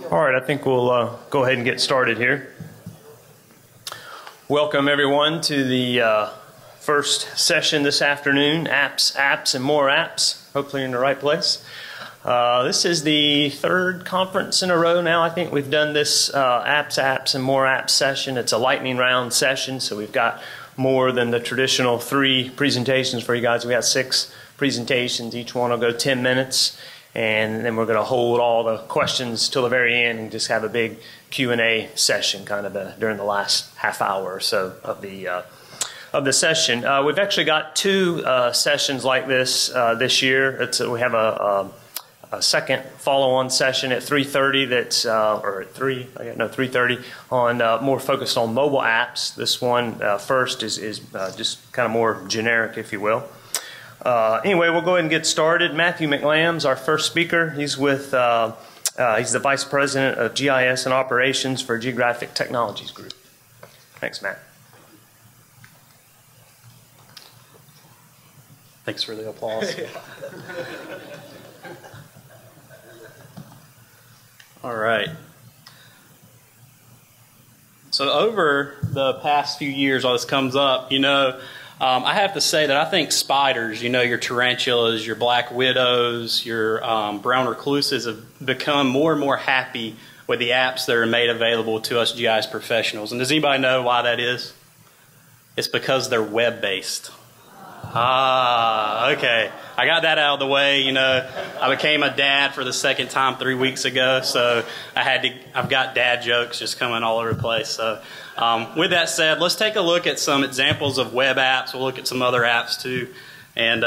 All right, I think we'll go ahead and get started here. Welcome everyone to the first session this afternoon, apps, and more apps. Hopefully you're in the right place. This is the third conference in a row now. I think we've done this apps, and more apps session. It's a lightning round session, so we've got more than the traditional 3 presentations for you guys. We got 6 presentations. Each one will go 10 minutes. And then we're going to hold all the questions till the very end and just have a big Q&A session kind of during the last half hour or so of the session. We've actually got 2 sessions like this this year. We have a second follow-on session at 3:30 that's or at 3:30 on more focused on mobile apps. This one first is just kind of more generic, if you will. Anyway, we'll go ahead and get started. Matthew McLamb's our first speaker. He's with he's the Vice President of GIS and Operations for Geographic Technologies Group. Thanks, Matt. Thanks for the applause. All right. So over the past few years, all this comes up, I have to say that I think spiders, your tarantulas, your black widows, your brown recluses have become more and more happy with the apps that are made available to us GIS professionals. And does anybody know why that is? It's because they're web-based. Okay. I got that out of the way. I became a dad for the second time 3 weeks ago, so I've got dad jokes just coming all over the place. So with that said, let's take a look at some examples of web apps. We'll look at some other apps too and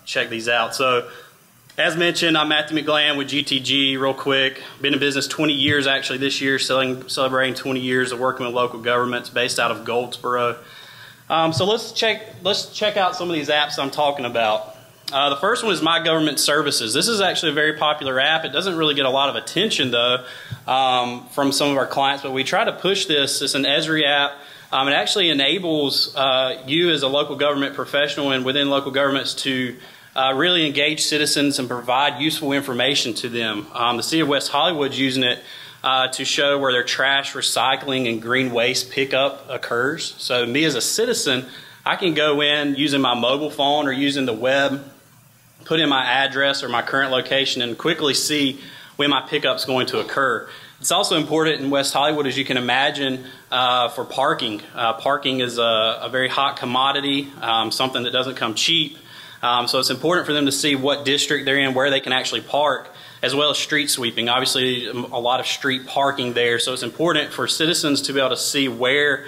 check these out. So as mentioned, I'm Matthew McLamb with GTG. Real quick, been in business 20 years actually this year, celebrating 20 years of working with local governments based out of Goldsboro. So let's check out some of these apps I'm talking about. The first one is My Government Services. This is actually a very popular app. It doesn't really get a lot of attention though from some of our clients, but we try to push this. It's an Esri app. It actually enables you as a local government professional and within local governments to really engage citizens and provide useful information to them. The City of West Hollywood is using it to show where their trash, recycling, and green waste pickup occurs. So me as a citizen, I can go in using my mobile phone or using the web, put in my address or my current location, and quickly see when my pickup's going to occur. It's also important in West Hollywood, as you can imagine, for parking. Parking is a very hot commodity, something that doesn't come cheap. So it's important for them to see what district they're in, where they can actually park, as well as street sweeping. Obviously, a lot of street parking there, so it's important for citizens to be able to see where,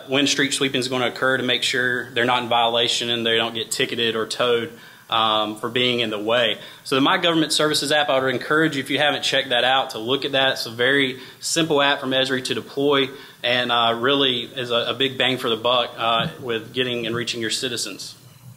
when street sweeping is going to occur to make sure they're not in violation and they don't get ticketed or towed for being in the way. So the My Government Services app, I would encourage you, if you haven't checked that out, to look at that. It's a very simple app from Esri to deploy and really is a big bang for the buck with getting and reaching your citizens.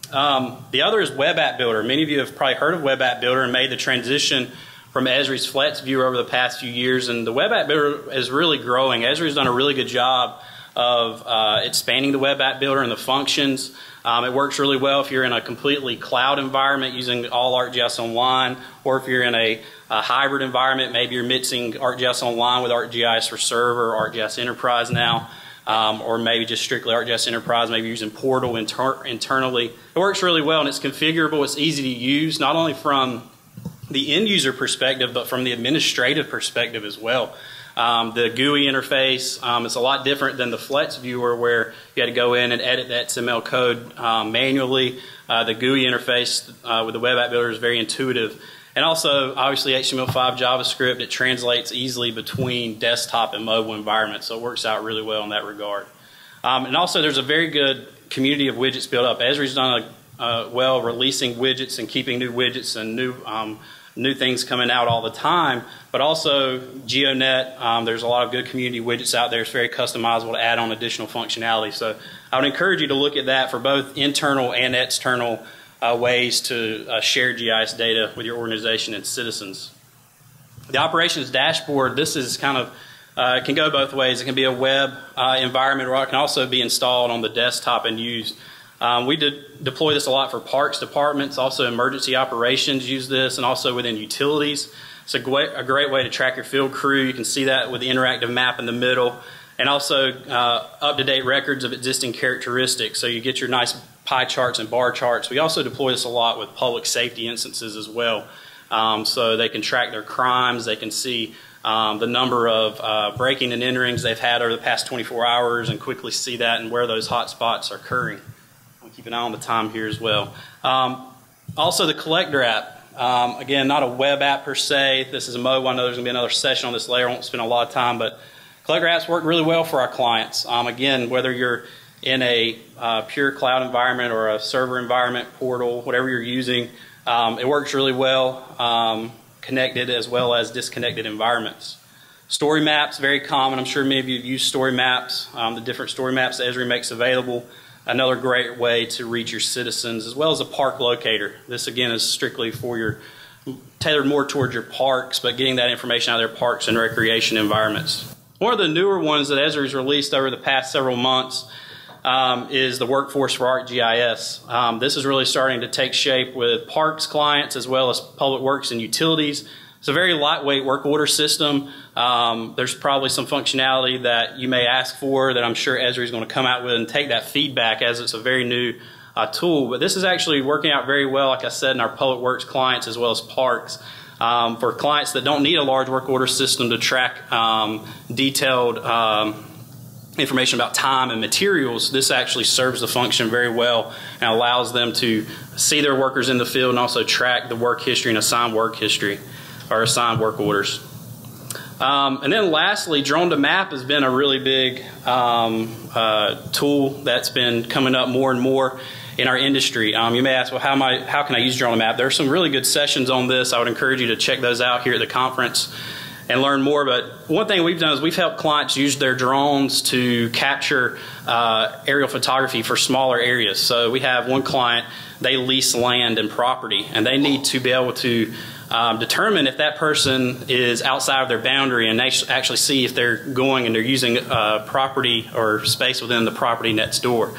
The other is Web App Builder. Many of you have probably heard of Web App Builder and made the transition from Esri's Flex Viewer over the past few years, and the Web App Builder is really growing. Esri's done a really good job of expanding the Web App Builder and the functions. It works really well if you're in a completely cloud environment using all ArcGIS Online, or if you're in a hybrid environment, maybe you're mixing ArcGIS Online with ArcGIS for Server or ArcGIS Enterprise now. Or maybe just strictly ArcGIS Enterprise, maybe using Portal internally. It works really well and it's configurable, it's easy to use, not only from the end user perspective, but from the administrative perspective as well. The GUI interface, it's a lot different than the Flex Viewer where you had to go in and edit the XML code manually. The GUI interface with the Web App Builder is very intuitive. And also, obviously, HTML5 JavaScript, it translates easily between desktop and mobile environments, so it works out really well in that regard. And also, there's a very good community of widgets built up. Esri's done well releasing widgets and keeping new widgets and new things coming out all the time. But also, GeoNet, there's a lot of good community widgets out there. It's very customizable to add on additional functionality. So I would encourage you to look at that for both internal and external ways to share GIS data with your organization and citizens. The operations dashboard, this is kind of, it can go both ways. It can be a web environment, or it can also be installed on the desktop and used. We deploy this a lot for parks departments, also emergency operations use this, and also within utilities. It's a great way to track your field crew. You can see that with the interactive map in the middle, and also up-to-date records of existing characteristics. So you get your nice pie charts and bar charts. We also deploy this a lot with public safety instances as well. So they can track their crimes, they can see the number of breaking and enterings they've had over the past 24 hours and quickly see that and where those hot spots are occurring. I'll keep an eye on the time here as well. Also the Collector app. Again, not a web app per se. This is a mobile. I know there's going to be another session on this later. I won't spend a lot of time, but Collector apps work really well for our clients. Again, whether you're in a pure cloud environment or a server environment, portal, whatever you're using, it works really well, connected as well as disconnected environments. Story maps, very common. I'm sure many of you have used story maps, the different story maps that Esri makes available. Another great way to reach your citizens, as well as a park locator. This again is strictly for your, tailored more towards your parks, but getting that information out of their parks and recreation environments. One of the newer ones that Esri has released over the past several months is the Workforce for ARCGIS. This is really starting to take shape with parks clients as well as public works and utilities. It's a very lightweight work order system. There's probably some functionality that you may ask for that I'm sure Esri is going to come out with and take that feedback, as it's a very new tool. But this is actually working out very well, like I said, in our public works clients as well as parks. For clients that don't need a large work order system to track detailed information about time and materials, this actually serves the function very well and allows them to see their workers in the field and also track the work history and assign work history or assigned work orders. And then lastly, drone to map has been a really big tool that's been coming up more and more in our industry. You may ask, well, how can I use drone to map? There are some really good sessions on this. I would encourage you to check those out here at the conference and learn more. But one thing we've done is we've helped clients use their drones to capture aerial photography for smaller areas. So we have one client, they lease land and property, and they need to be able to determine if that person is outside of their boundary, and they actually see if they're going and they're using property or space within the property next door.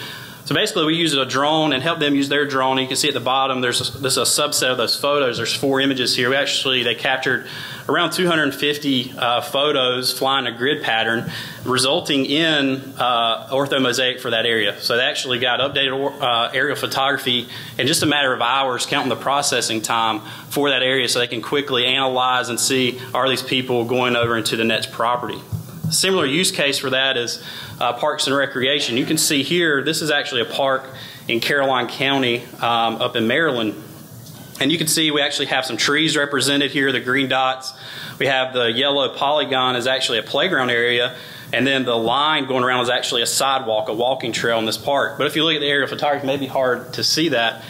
So basically we use a drone and help them use their drone. And you can see at the bottom this is a subset of those photos. There's 4 images here. They captured around 250 photos flying a grid pattern, resulting in orthomosaic for that area. So they actually got updated aerial photography in just a matter of hours, counting the processing time for that area, so they can quickly analyze and see, are these people going over into the next property. A similar use case for that is parks and recreation. You can see here, this is actually a park in Caroline County up in Maryland. And you can see we actually have some trees represented here, the green dots. We have the yellow polygon is actually a playground area, and then the line going around is actually a sidewalk, a walking trail in this park. But if you look at the aerial photography, it may be hard to see that.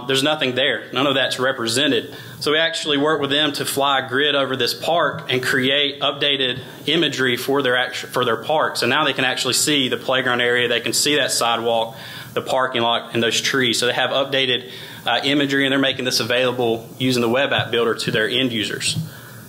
There's nothing there. None of that's represented. So we actually work with them to fly a grid over this park and create updated imagery for their park. So now they can actually see the playground area, they can see that sidewalk, the parking lot, and those trees. So they have updated imagery, and they're making this available using the web app builder to their end users.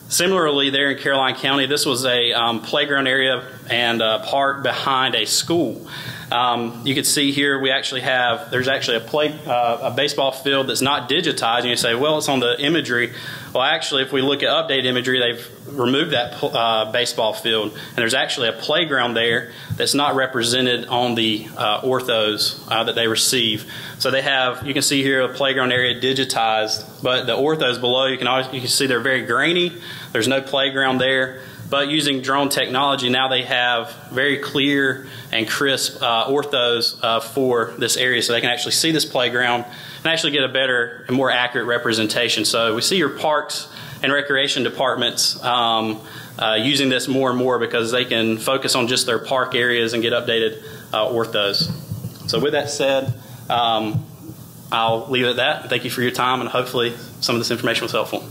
Similarly, there in Caroline County, this was a playground area and a park behind a school. You can see here we actually have, there's actually a baseball field that's not digitized, and you say, well, it's on the imagery. Well, actually, if we look at update imagery, they've removed that baseball field, and there's actually a playground there that's not represented on the orthos that they receive. So they have, you can see here, a playground area digitized, but the orthos below, you can see they're very grainy. There's no playground there. But using drone technology, now they have very clear and crisp orthos for this area, so they can actually see this playground and actually get a better and more accurate representation. So we see your parks and recreation departments using this more and more because they can focus on just their park areas and get updated orthos. So with that said, I'll leave it at that. Thank you for your time, and hopefully some of this information was helpful.